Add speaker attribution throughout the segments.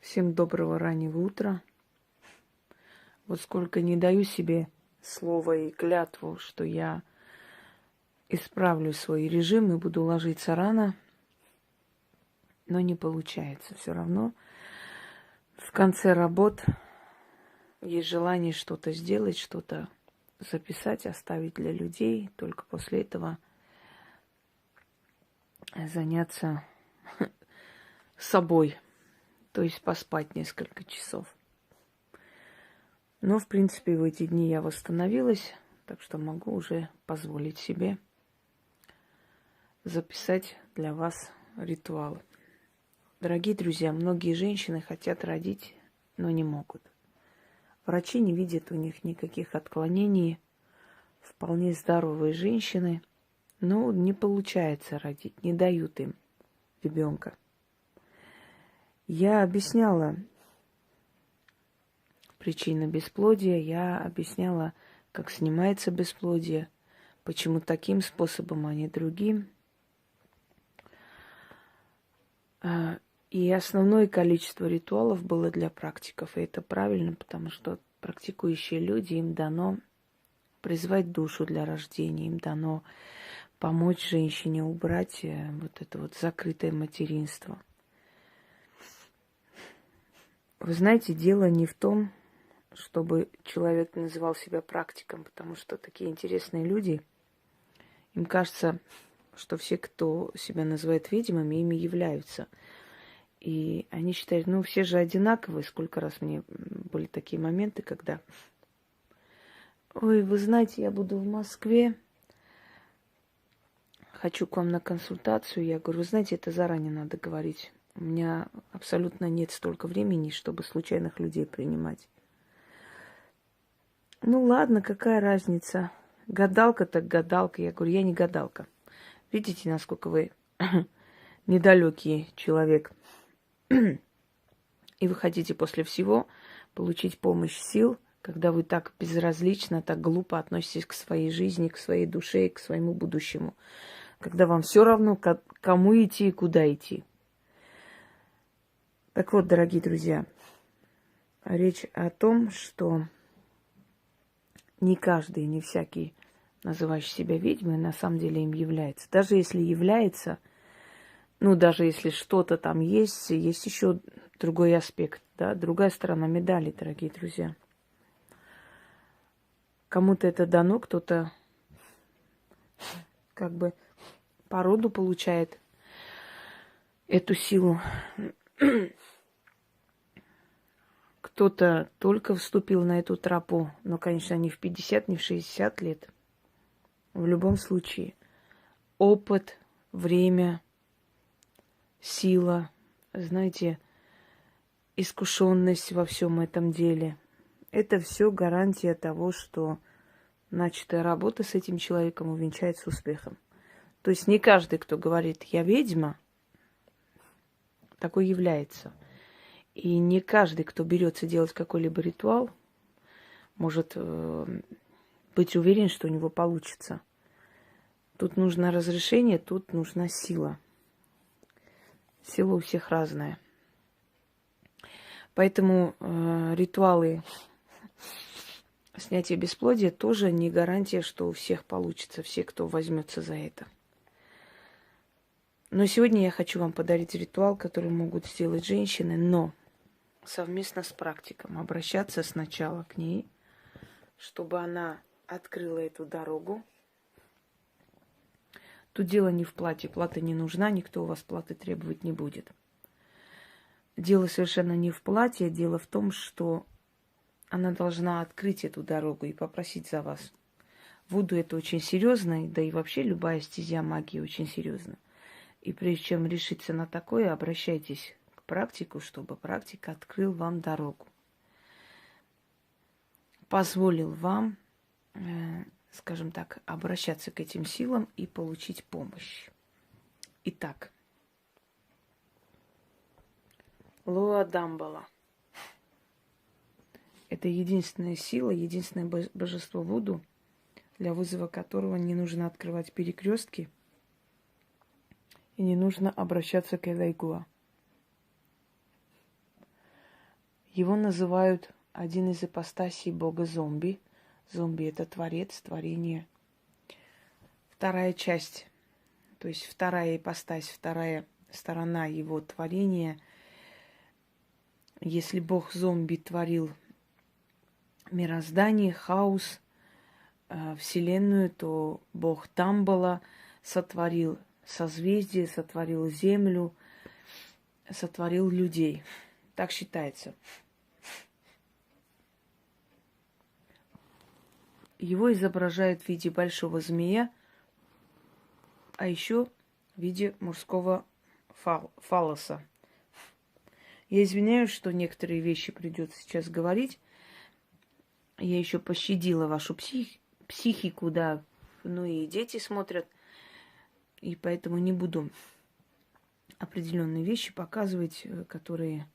Speaker 1: Всем доброго раннего утра. Вот сколько не даю себе слова и клятву, что я исправлю свой режим и буду ложиться рано, но не получается. Все равно в конце работ есть желание что-то сделать, что-то записать, оставить для людей. Только после этого заняться собой, то есть поспать несколько часов. Но, в принципе, в эти дни я восстановилась, так что могу уже позволить себе записать для вас ритуалы. Дорогие друзья, многие женщины хотят родить, но не могут. Врачи не видят у них никаких отклонений. Вполне здоровые женщины, но не получается родить, не дают им ребенка. Я объясняла причины бесплодия, я объясняла, как снимается бесплодие, почему таким способом, а не другим. И основное количество ритуалов было для практиков. И это правильно, потому что практикующие люди, им дано призвать душу для рождения, им дано помочь женщине убрать вот это вот закрытое материнство. Вы знаете, дело не в том, чтобы человек называл себя практиком, потому что такие интересные люди, им кажется, что все, кто себя называет ведьмами, ими являются. И они считают, ну, все же одинаковые. Сколько раз мне были такие моменты, когда... Ой, вы знаете, я буду в Москве, хочу к вам на консультацию. Я говорю, вы знаете, это заранее надо говорить. У меня абсолютно нет столько времени, чтобы случайных людей принимать. Ну ладно, какая разница? Гадалка так гадалка. Я говорю, я не гадалка. Видите, насколько вы недалекий человек. И вы хотите после всего получить помощь сил, когда вы так безразлично, так глупо относитесь к своей жизни, к своей душе и к своему будущему. Когда вам все равно, кому идти и куда идти. Так вот, дорогие друзья, речь о том, что не каждый, не всякий, называющий себя ведьмой, на самом деле им является. Даже если является, ну, даже если что-то там есть еще другой аспект, да, другая сторона медали, дорогие друзья. Кому-то это дано, кто-то как бы по роду получает эту силу. Кто-то только вступил на эту тропу, но, конечно, не в 50, не в 60 лет. В любом случае, опыт, время, сила, знаете, искушенность во всем этом деле. Это все гарантия того, что начатая работа с этим человеком увенчается успехом. То есть не каждый, кто говорит «я ведьма», такой является. И не каждый, кто берется делать какой-либо ритуал, может быть уверен, что у него получится. Тут нужно разрешение, тут нужна сила. Сила у всех разная. Поэтому ритуалы снятия бесплодия тоже не гарантия, что у всех получится, все, кто возьмется за это. Но сегодня я хочу вам подарить ритуал, который могут сделать женщины, но совместно с практиком. Обращаться сначала к ней, чтобы она открыла эту дорогу. Тут дело не в плате. Плата не нужна, никто у вас платы требовать не будет. Дело совершенно не в плате, дело в том, что она должна открыть эту дорогу и попросить за вас. Вуду это очень серьезно, да и вообще любая стезя магии очень серьезна. И прежде чем решиться на такое, обращайтесь к практику, чтобы практик открыл вам дорогу. Позволил вам, скажем так, обращаться к этим силам и получить помощь. Итак, Лоа Дамбала. Это единственная сила, единственное божество Вуду, для вызова которого не нужно открывать перекрестки и не нужно обращаться к Элайгуа. Его называют один из ипостасей бога зомби. Зомби – это творец, творение. Вторая часть, то есть вторая ипостась, вторая сторона его творения. Если бог зомби творил мироздание, хаос, вселенную, то бог Дамбала сотворил созвездие, сотворил землю, сотворил людей. Так считается. Его изображают в виде большого змея, а еще в виде мужского фаллоса. Я извиняюсь, что некоторые вещи придется сейчас говорить. Я еще пощадила вашу психику, да, ну и дети смотрят, и поэтому не буду определенные вещи показывать, которые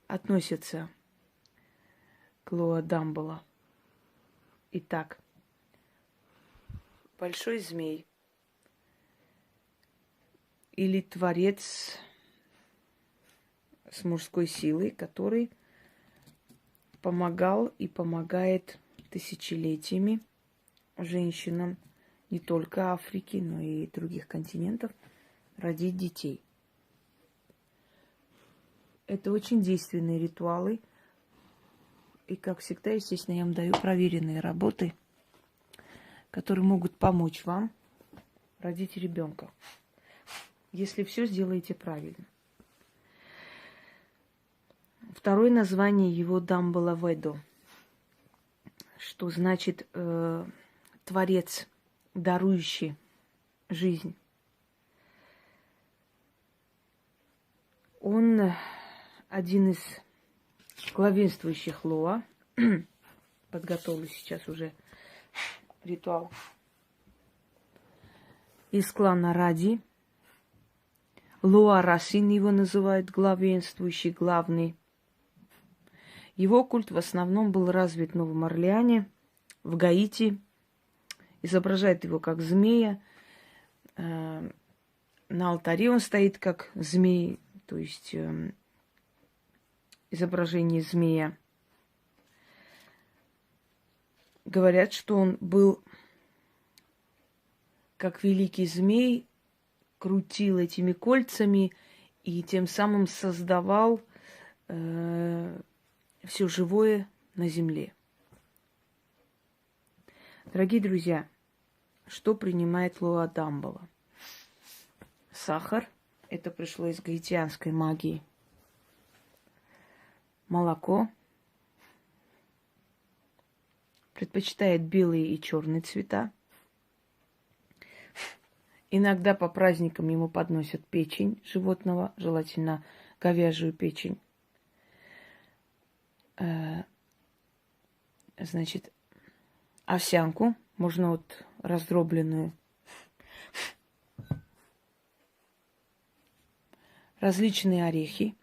Speaker 1: относятся к Лоа Дамбала. Итак, большой змей или творец с мужской силой, который помогал и помогает тысячелетиями женщинам не только Африки, но и других континентов родить детей. Это очень действенные ритуалы. И, как всегда, естественно, я вам даю проверенные работы, которые могут помочь вам родить ребенка, если все сделаете правильно. Второе название его Дамбала Ведо, что значит творец, дарующий жизнь. Он один из главенствующих Лоа. Подготовлю сейчас уже ритуал. Из клана Ради. Лоа Расин его называют главенствующий, главный. Его культ в основном был развит в Новом Орлеане, в Гаити. Изображает его как змея. На алтаре он стоит как змей, то есть изображение змея. Говорят, что он был как великий змей, крутил этими кольцами и тем самым создавал все живое на земле. Дорогие друзья, что принимает Лоа Дамбала? Сахар. Это пришло из гаитянской магии. Молоко. Предпочитает белые и черные цвета. Иногда по праздникам ему подносят печень животного, желательно говяжью печень. Значит, овсянку, можно вот раздробленную. Различные орехи.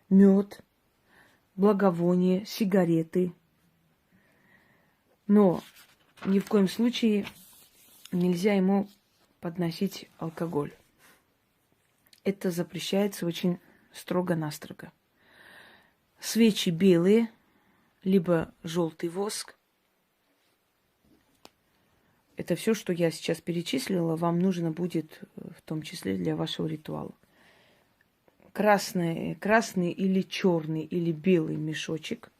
Speaker 1: Мед, благовония, сигареты. Но ни в коем случае нельзя ему подносить алкоголь. Это запрещается очень строго-настрого. Свечи белые, либо желтый воск. Это все, что я сейчас перечислила, вам нужно будет в том числе для вашего ритуала. Красный или черный или белый мешочек.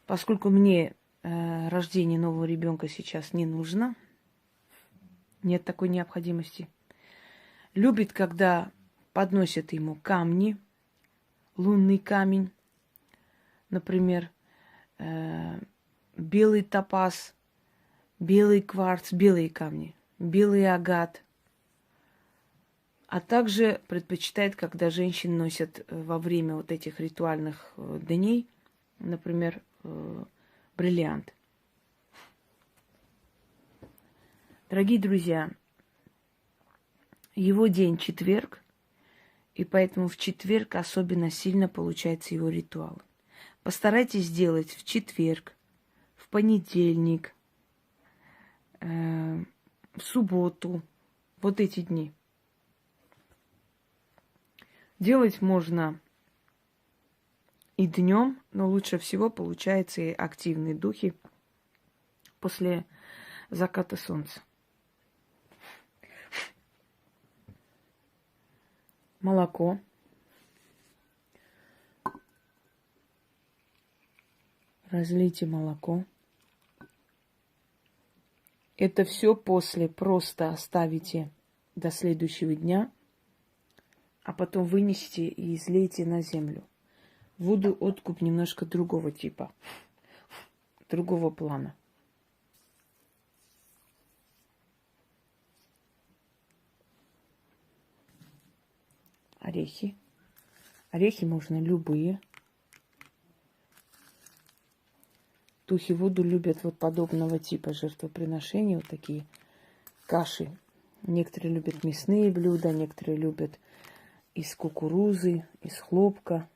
Speaker 1: Поскольку мне рождение нового ребенка сейчас не нужно, нет такой необходимости. Любит, когда подносят ему камни, лунный камень, например, белый топаз, белый кварц, белые камни, белый агат. А также предпочитает, когда женщины носят во время вот этих ритуальных дней, например, бриллиант. Дорогие друзья, его день четверг, и поэтому в четверг особенно сильно получается его ритуал. Постарайтесь сделать в четверг, в понедельник, в субботу, вот эти дни. Делать можно и днем, но лучше всего получается и активные духи после заката солнца. Молоко. Разлейте молоко. Это все после просто оставите до следующего дня, а потом вынесите и излейте на землю. Воду откуп немножко другого типа, другого плана. Орехи. Орехи можно любые. Духи воду любят вот подобного типа жертвоприношения, вот такие каши. Некоторые любят мясные блюда, некоторые любят из кукурузы, из хлопка.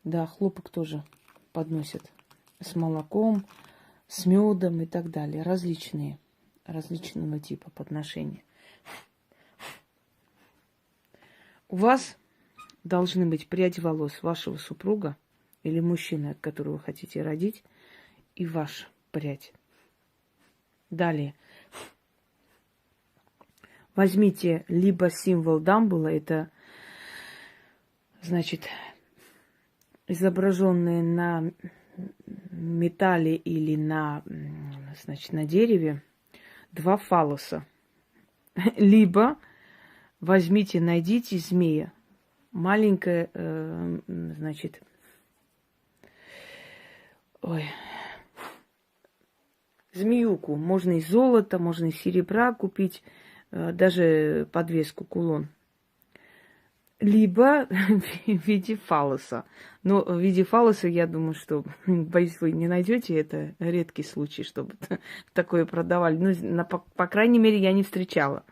Speaker 1: Да, хлопок тоже подносят с молоком, с медом и так далее. Различного типа подношения. У вас должны быть прядь волос вашего супруга или мужчины, от которого вы хотите родить, и ваша прядь. Далее. Возьмите либо символ Дамбула, это, значит, изображенные на металле или на дереве два фаллоса. Либо возьмите, найдите змея. Маленькая, змеюку. Можно из золота, можно из серебра купить, даже подвеску, кулон. Либо в виде фаллоса. Но в виде фаллоса, я думаю, что, боюсь, вы не найдете. Это редкий случай, чтобы такое продавали. Ну, по крайней мере, я не встречала,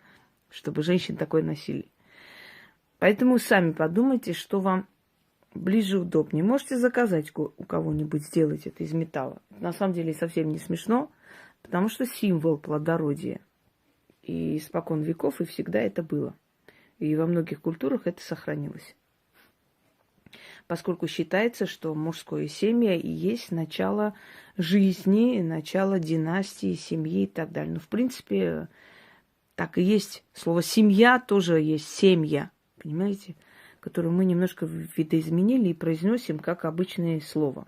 Speaker 1: чтобы женщин такое носили. Поэтому сами подумайте, что вам ближе удобнее. Можете заказать у кого-нибудь, сделать это из металла. На самом деле совсем не смешно, потому что символ плодородия. И испокон веков, и всегда это было. И во многих культурах это сохранилось. Поскольку считается, что мужское семя и есть начало жизни, начало династии, семьи и так далее. Но в принципе так и есть. Слово «семья» тоже есть «семья», понимаете? Которое мы немножко видоизменили и произносим как обычное слово.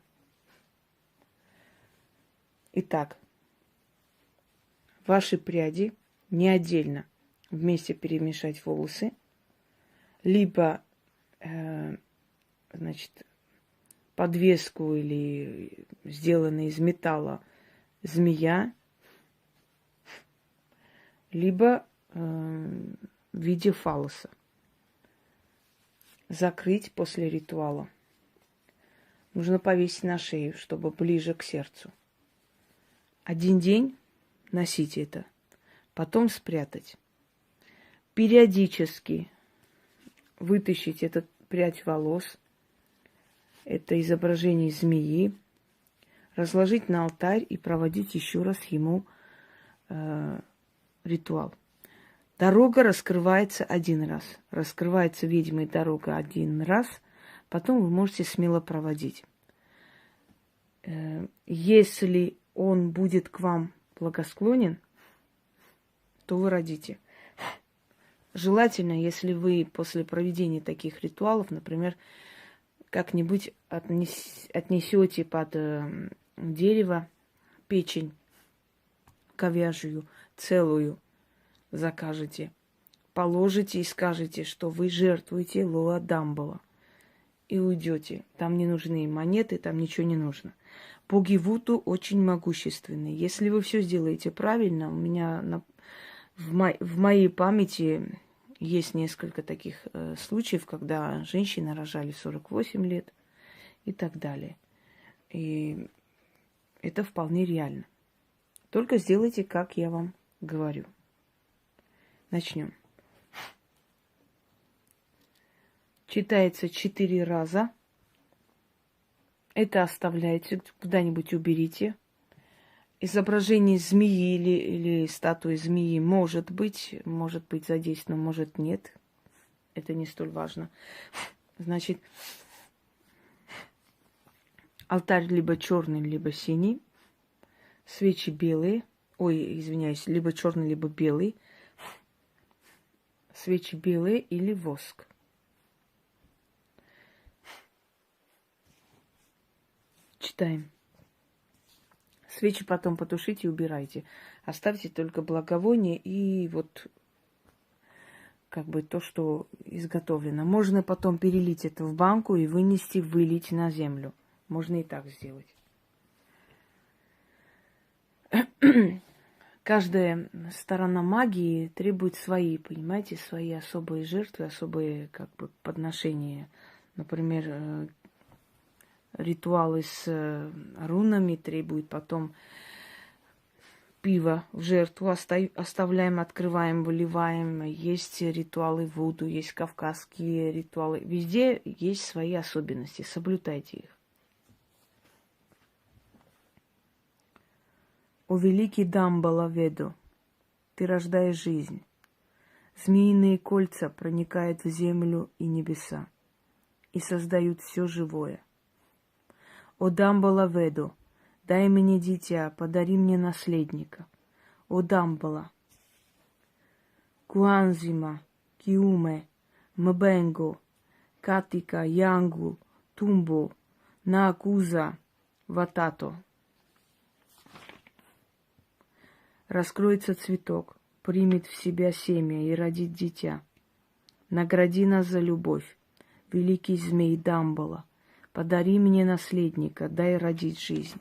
Speaker 1: Итак, ваши пряди не отдельно вместе перемешать волосы, либо, подвеску или сделанный из металла змея, либо в виде фаллоса. Закрыть после ритуала. Нужно повесить на шею, чтобы ближе к сердцу. 1 день носить это, потом спрятать. Периодически вытащить этот прядь волос, это изображение змеи, разложить на алтарь и проводить еще раз ему ритуал. Дорога раскрывается 1 раз. Раскрывается ведьмой дорога 1 раз, потом вы можете смело проводить. Если он будет к вам благосклонен, то вы родите. Желательно, если вы после проведения таких ритуалов, например, как-нибудь отнесете под дерево печень говяжью, целую, закажете, положите и скажете, что вы жертвуете Лоа Дамбула. И уйдете. Там не нужны монеты, там ничего не нужно. Боги Вуду очень могущественные. Если вы все сделаете правильно, у меня в моей памяти есть несколько таких случаев, когда женщины рожали в 48 лет и так далее. И это вполне реально. Только сделайте, как я вам говорю. Начнем. Читается 4 раза. Это оставляете, куда-нибудь уберите. Изображение змеи или статуи змеи может быть задействовано, может нет. это не столь важно. Значит, алтарь либо черный, либо синий, свечи белые, ой, извиняюсь, либо черный, либо белый, свечи белые или воск. Читаем. Свечи потом потушите и убирайте. Оставьте только благовоние и вот как бы то, что изготовлено. Можно потом перелить это в банку и вынести, вылить на землю. Можно и так сделать. Каждая сторона магии требует свои, понимаете, свои особые жертвы, особые как бы подношения. Например, ритуалы с рунами требуют потом пиво в жертву оставляем, открываем, выливаем. Есть ритуалы вуду, есть кавказские ритуалы. Везде есть свои особенности. Соблюдайте их. О великий Дамбала Веду, ты рождаешь жизнь. Змеиные кольца проникают в землю и небеса и создают все живое. О Дамбала Веду, дай мне дитя, подари мне наследника. О Дамбала, Куанзима, Киуме, Мбенго, Катика, Янгу, Тумбо, Наакуза, Ватато. Раскроется цветок, примет в себя семя и родит дитя. Награди нас за любовь, великий змей Дамбала. Подари мне наследника, дай родить жизнь.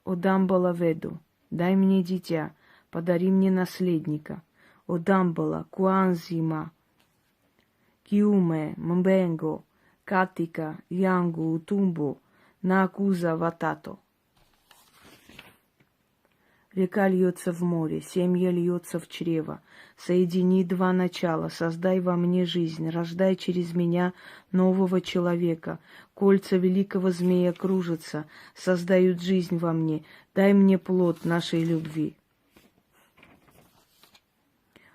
Speaker 1: О Дамбала Веду, дай мне дитя, подари мне наследника. О Дамбала, Куанзима, Киуме, Мбенго, Катика, Янгу, Тумбу, Наакуза, Ватато. Река льется в море, семья льется в чрево. Соедини два начала, создай во мне жизнь, рождай через меня нового человека. Кольца великого змея кружатся, создают жизнь во мне. Дай мне плод нашей любви.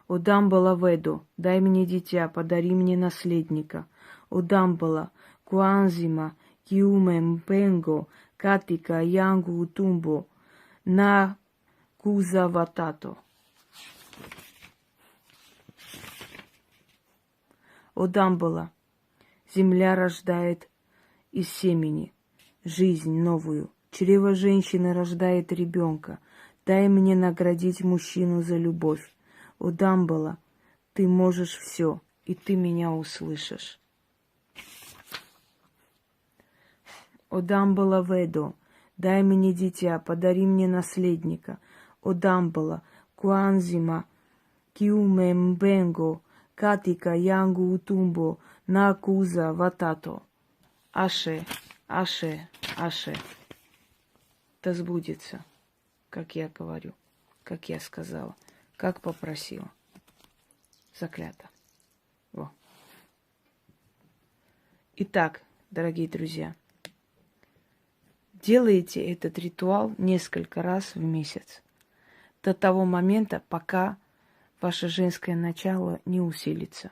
Speaker 1: О Дамбала Веду, дай мне дитя, подари мне наследника. О Дамбала, Куанзима, Киуме, Мпенго, Катика, Янгу, Тумбо, на Куза Ватато. О Дамбала, земля рождает из семени жизнь новую. Чрево женщины рождает ребенка. Дай мне наградить мужчину за любовь. О Дамбала, ты можешь все, и ты меня услышишь. О Дамбала Веду, дай мне дитя, подари мне наследника. О Дамбала, Куанзима, Киуме, Мбенго, Катика, Янгу, Утумбо, Наакуза, Ватато. Аше, Аше, Аше. Да сбудется, как я говорю, как я сказала, как попросила. Заклято. Во. Итак, дорогие друзья, делайте этот ритуал несколько раз в месяц. До того момента, пока ваше женское начало не усилится.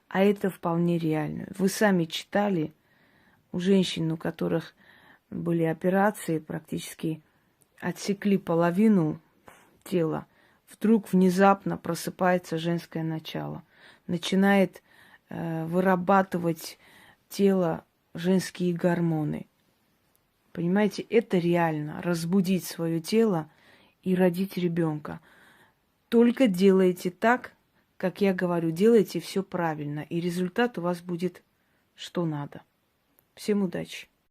Speaker 1: А это вполне реально. Вы сами читали у женщин, у которых были операции, практически отсекли половину тела. Вдруг внезапно просыпается женское начало. Начинает вырабатывать тело женские гормоны. Понимаете, это реально. Разбудить свое тело и родить ребенка. Только делайте так, как я говорю, делайте все правильно, и результат у вас будет что надо. Всем удачи!